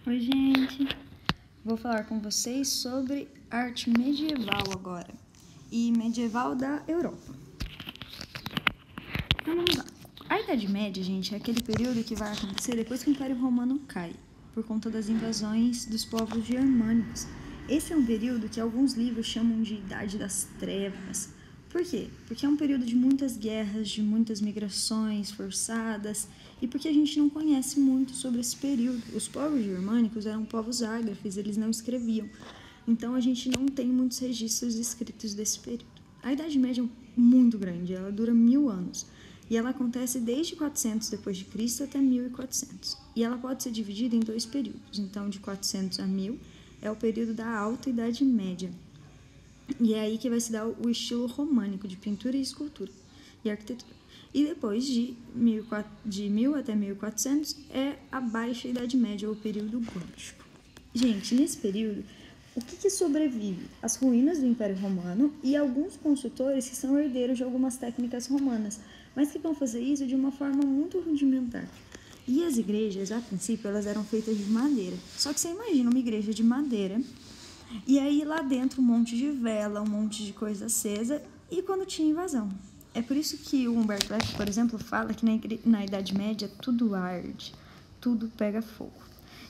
Oi, gente! Vou falar com vocês sobre arte medieval agora, e medieval da Europa. Então vamos lá. A Idade Média, gente, é aquele período que vai acontecer depois que o Império Romano cai, por conta das invasões dos povos germânicos. Esse é um período que alguns livros chamam de Idade das Trevas. Por quê? Porque é um período de muitas guerras, de muitas migrações forçadas, e porque a gente não conhece muito sobre esse período. Os povos germânicos eram povos ágrafes, eles não escreviam. Então a gente não tem muitos registros escritos desse período. A Idade Média é muito grande, ela dura 1000 anos. E ela acontece desde 400 depois de Cristo até 1400. E ela pode ser dividida em dois períodos. Então, de 400 a 1000 é o período da Alta Idade Média. E é aí que vai se dar o estilo românico de pintura e escultura e arquitetura. E depois de 1000 até 1400 é a Baixa Idade Média, ou o período gótico. Gente, nesse período, o que sobrevive? As ruínas do Império Romano e alguns construtores que são herdeiros de algumas técnicas romanas, mas que vão fazer isso de uma forma muito rudimentar. E as igrejas, a princípio, elas eram feitas de madeira. Só que você imagina uma igreja de madeira, e aí lá dentro um monte de vela, um monte de coisa acesa, e quando tinha invasão. É por isso que o Humberto Eco, por exemplo, fala que na Idade Média tudo arde, tudo pega fogo.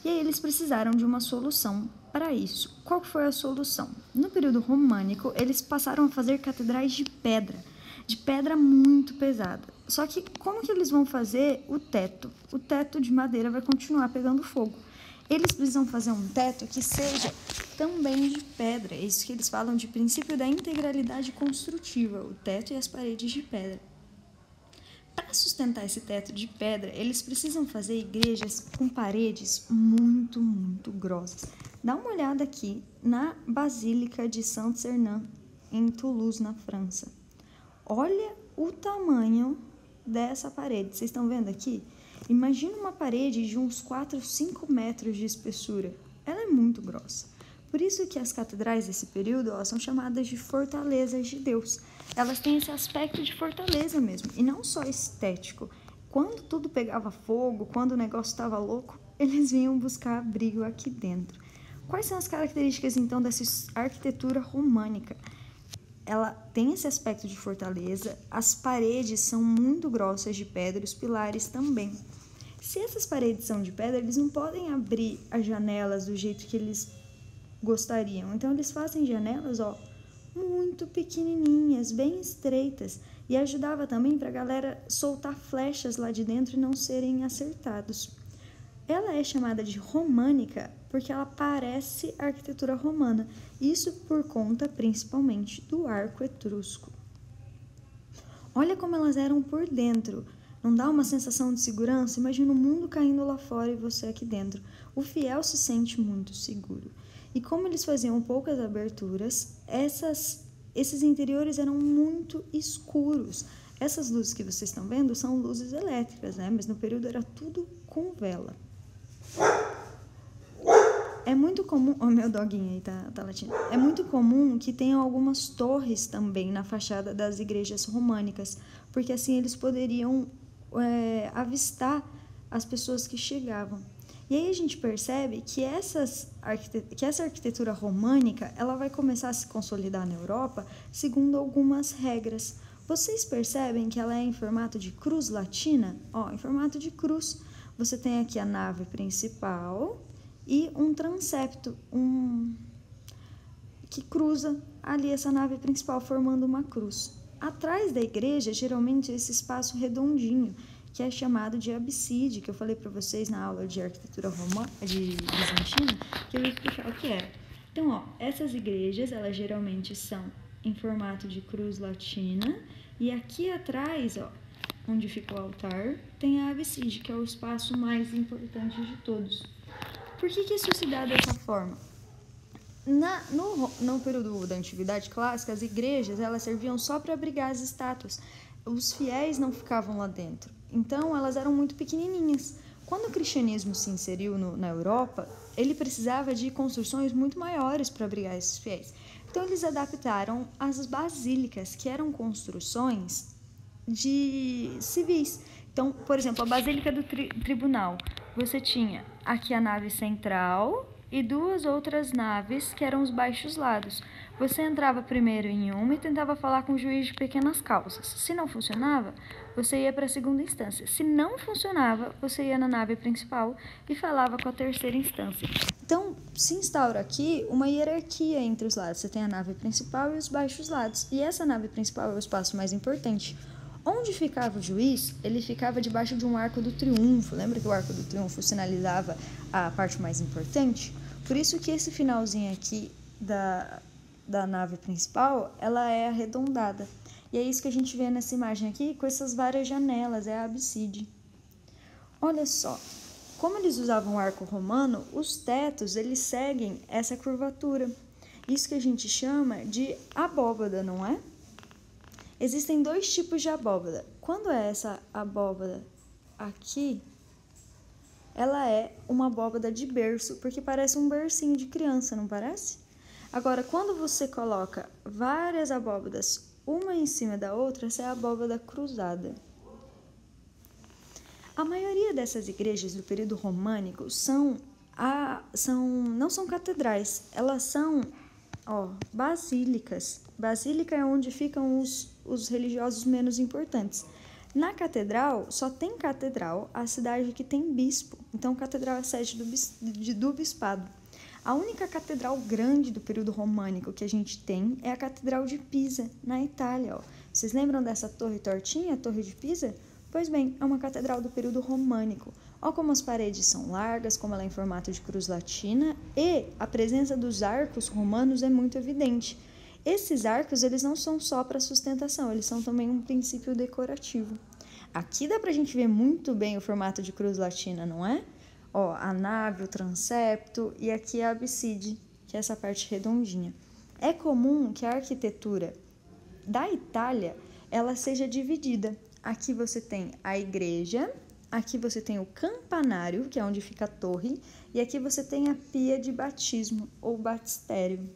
E aí eles precisaram de uma solução para isso. Qual foi a solução? No período românico, eles passaram a fazer catedrais de pedra muito pesada. Só que como que eles vão fazer o teto? O teto de madeira vai continuar pegando fogo. Eles precisam fazer um teto que seja também de pedra. É isso que eles falam de princípio da integralidade construtiva, o teto e as paredes de pedra. Para sustentar esse teto de pedra, eles precisam fazer igrejas com paredes muito, muito grossas. Dá uma olhada aqui na Basílica de Saint-Sernin, em Toulouse, na França. Olha o tamanho dessa parede. Vocês estão vendo aqui? Imagina uma parede de uns 4, 5 metros de espessura. Ela é muito grossa. Por isso que as catedrais desse período são chamadas de fortalezas de Deus. Elas têm esse aspecto de fortaleza mesmo, e não só estético. Quando tudo pegava fogo, quando o negócio estava louco, eles vinham buscar abrigo aqui dentro. Quais são as características, então, dessa arquitetura românica? Ela tem esse aspecto de fortaleza, as paredes são muito grossas de pedra, os pilares também. Se essas paredes são de pedra, eles não podem abrir as janelas do jeito que eles gostariam. Então, eles fazem janelas, muito pequenininhas, bem estreitas, e ajudava também para a galera soltar flechas lá de dentro e não serem acertados. Ela é chamada de românica porque ela parece arquitetura romana, isso por conta principalmente do arco etrusco. Olha como elas eram por dentro. Não dá uma sensação de segurança? Imagina o mundo caindo lá fora e você aqui dentro. O fiel se sente muito seguro. E como eles faziam poucas aberturas, esses interiores eram muito escuros. Essas luzes que vocês estão vendo são luzes elétricas, né? Mas no período era tudo com vela. É muito comum... meu doguinho aí tá latindo. É muito comum que tenham algumas torres também na fachada das igrejas românicas, porque assim eles poderiam avistar as pessoas que chegavam. E aí a gente percebe que essa arquitetura românica ela vai começar a se consolidar na Europa segundo algumas regras. Vocês percebem que ela é em formato de cruz latina? Em formato de cruz. Você tem aqui a nave principal e um transepto, que cruza ali essa nave principal, formando uma cruz. Atrás da igreja, geralmente, esse espaço redondinho, que é chamado de abside, que eu falei para vocês na aula de arquitetura de bizantina, que eu ia explicar o que era. Então, essas igrejas, elas geralmente são em formato de cruz latina, e aqui atrás, onde fica o altar, tem a abside, que é o espaço mais importante de todos. Por que isso se dá dessa forma? No período da Antiguidade Clássica, as igrejas elas serviam só para abrigar as estátuas. Os fiéis não ficavam lá dentro. Então, elas eram muito pequenininhas. Quando o cristianismo se inseriu na Europa, ele precisava de construções muito maiores para abrigar esses fiéis. Então, eles adaptaram as basílicas, que eram construções de civis. Então, por exemplo, a Basílica do Tribunal. você tinha aqui a nave central e duas outras naves que eram os baixos lados. Você entrava primeiro em uma e tentava falar com o juiz de pequenas causas. Se não funcionava, você ia para a segunda instância. Se não funcionava, você ia na nave principal e falava com a terceira instância. Então, se instaura aqui uma hierarquia entre os lados. Você tem a nave principal e os baixos lados. E essa nave principal é o espaço mais importante. Onde ficava o juiz, ele ficava debaixo de um arco do triunfo. Lembra que o arco do triunfo sinalizava a parte mais importante? Por isso que esse finalzinho aqui da nave principal, ela é arredondada. E é isso que a gente vê nessa imagem aqui, com essas várias janelas, é a abside. Olha só, como eles usavam arco romano, os tetos, eles seguem essa curvatura. Isso que a gente chama de abóbada, não é? Existem dois tipos de abóbada. Quando é essa abóbada aqui, ela é uma abóbada de berço, porque parece um bercinho de criança, não parece? Agora, quando você coloca várias abóbadas, uma em cima da outra, essa é a abóbada cruzada. A maioria dessas igrejas do período românico não são catedrais, elas são basílicas. Basílica é onde ficam os religiosos menos importantes. Na catedral, só tem catedral a cidade que tem bispo. Então, catedral é a sede do bispado. A única catedral grande do período românico que a gente tem é a Catedral de Pisa, na Itália. Vocês lembram dessa torre tortinha, a Torre de Pisa? Pois bem, é uma catedral do período românico. Olha como as paredes são largas, como ela é em formato de cruz latina, e a presença dos arcos romanos é muito evidente. Esses arcos, eles não são só para sustentação, eles são também um princípio decorativo. Aqui dá para a gente ver muito bem o formato de cruz latina, não é? A nave, o transepto e aqui a abside, que é essa parte redondinha. É comum que a arquitetura da Itália, ela seja dividida. Aqui você tem a igreja, aqui você tem o campanário, que é onde fica a torre, e aqui você tem a pia de batismo, ou batistério.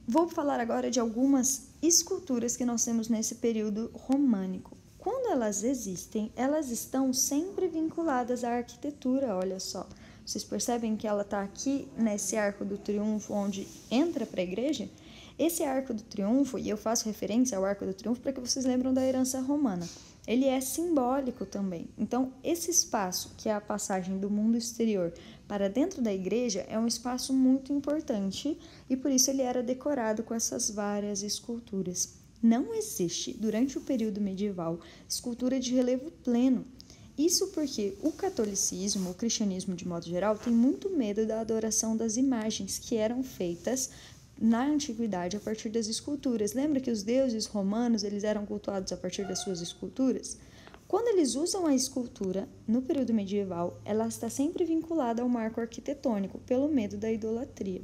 Vou falar agora de algumas esculturas que nós temos nesse período românico. Quando elas existem, elas estão sempre vinculadas à arquitetura, olha só. Vocês percebem que ela está aqui nesse arco do triunfo, onde entra para a igreja? Esse arco do triunfo, e eu faço referência ao arco do triunfo para que vocês lembrem da herança romana, ele é simbólico também. Então, esse espaço, que é a passagem do mundo exterior para dentro da igreja, é um espaço muito importante e por isso ele era decorado com essas várias esculturas. Não existe, durante o período medieval, escultura de relevo pleno. Isso porque o catolicismo, o cristianismo de modo geral, tem muito medo da adoração das imagens que eram feitas na antiguidade a partir das esculturas. Lembra que os deuses romanos eles eram cultuados a partir das suas esculturas? Quando eles usam a escultura no período medieval, ela está sempre vinculada ao marco arquitetônico, pelo medo da idolatria.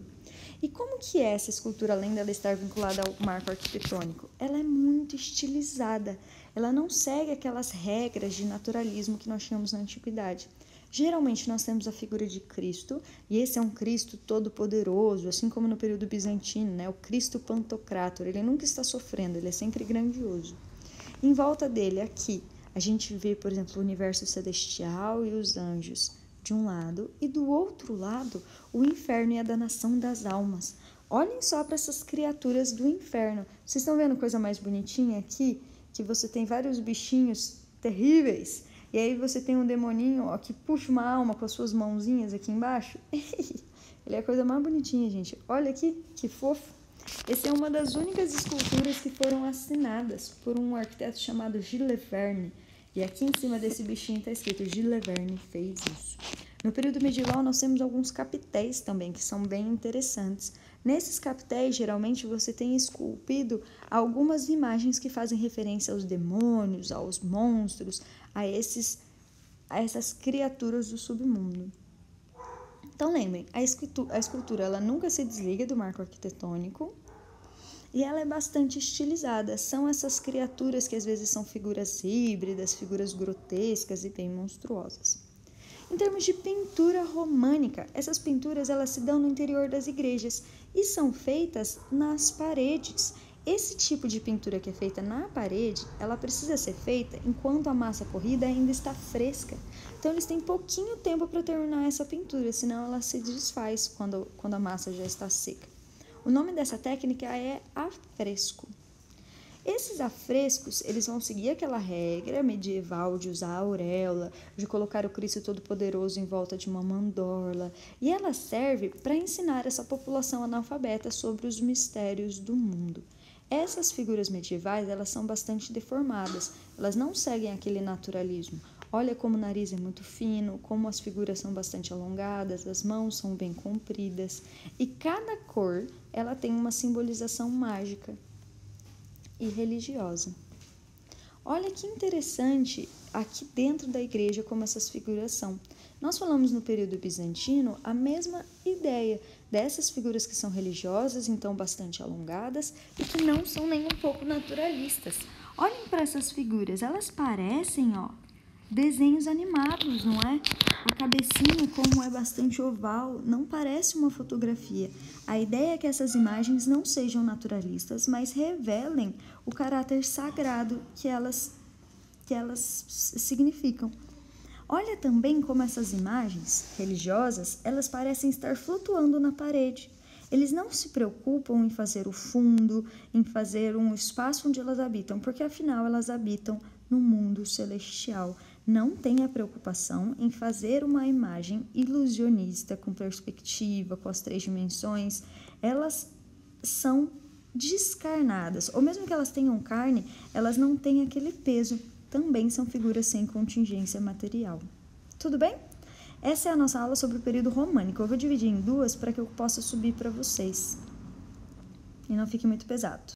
E como que é essa escultura, além dela estar vinculada ao marco arquitetônico? Ela é muito estilizada, ela não segue aquelas regras de naturalismo que nós tínhamos na antiguidade. Geralmente nós temos a figura de Cristo, e esse é um Cristo todo-poderoso, assim como no período bizantino, né? O Cristo Pantocrátor, ele nunca está sofrendo, ele é sempre grandioso. Em volta dele, aqui, a gente vê, por exemplo, o universo celestial e os anjos de um lado, e do outro lado, o inferno e a danação das almas. Olhem só para essas criaturas do inferno. Vocês estão vendo coisa mais bonitinha aqui? Que você tem vários bichinhos terríveis, e aí você tem um demoninho que puxa uma alma com as suas mãozinhas aqui embaixo. Ele é a coisa mais bonitinha, gente. Olha aqui, que fofo. Essa é uma das únicas esculturas que foram assinadas por um arquiteto chamado Gilles Verne. E aqui em cima desse bichinho está escrito Gilles Verne fez isso. No período medieval nós temos alguns capitéis também, que são bem interessantes. Nesses capitéis, geralmente, você tem esculpido algumas imagens que fazem referência aos demônios, aos monstros, a essas criaturas do submundo. Então, lembrem, a escultura ela nunca se desliga do marco arquitetônico e ela é bastante estilizada. São essas criaturas que às vezes são figuras híbridas, figuras grotescas e bem monstruosas. Em termos de pintura românica, essas pinturas elas se dão no interior das igrejas e são feitas nas paredes. Esse tipo de pintura que é feita na parede, ela precisa ser feita enquanto a massa corrida ainda está fresca. Então, eles têm pouquinho tempo para terminar essa pintura, senão ela se desfaz quando a massa já está seca. O nome dessa técnica é afresco. Esses afrescos, eles vão seguir aquela regra medieval de usar a auréola, de colocar o Cristo Todo-Poderoso em volta de uma mandorla, e ela serve para ensinar essa população analfabeta sobre os mistérios do mundo. Essas figuras medievais, elas são bastante deformadas, elas não seguem aquele naturalismo. Olha como o nariz é muito fino, como as figuras são bastante alongadas, as mãos são bem compridas, e cada cor, ela tem uma simbolização mágica e religiosa. Olha que interessante aqui dentro da igreja como essas figuras são. Nós falamos no período bizantino a mesma ideia dessas figuras que são religiosas, então bastante alongadas e que não são nem um pouco naturalistas. Olhem para essas figuras, elas parecem, desenhos animados, não é? A cabecinha, como é bastante oval, não parece uma fotografia. A ideia é que essas imagens não sejam naturalistas, mas revelem o caráter sagrado que elas significam. Olha também como essas imagens religiosas, elas parecem estar flutuando na parede. Eles não se preocupam em fazer o fundo, em fazer um espaço onde elas habitam, porque afinal elas habitam no mundo celestial. Não tem a preocupação em fazer uma imagem ilusionista, com perspectiva, com as 3 dimensões. Elas são descarnadas, ou mesmo que elas tenham carne, elas não têm aquele peso. Também são figuras sem contingência material. Tudo bem? Essa é a nossa aula sobre o período românico. Eu vou dividir em 2 para que eu possa subir para vocês e não fique muito pesado.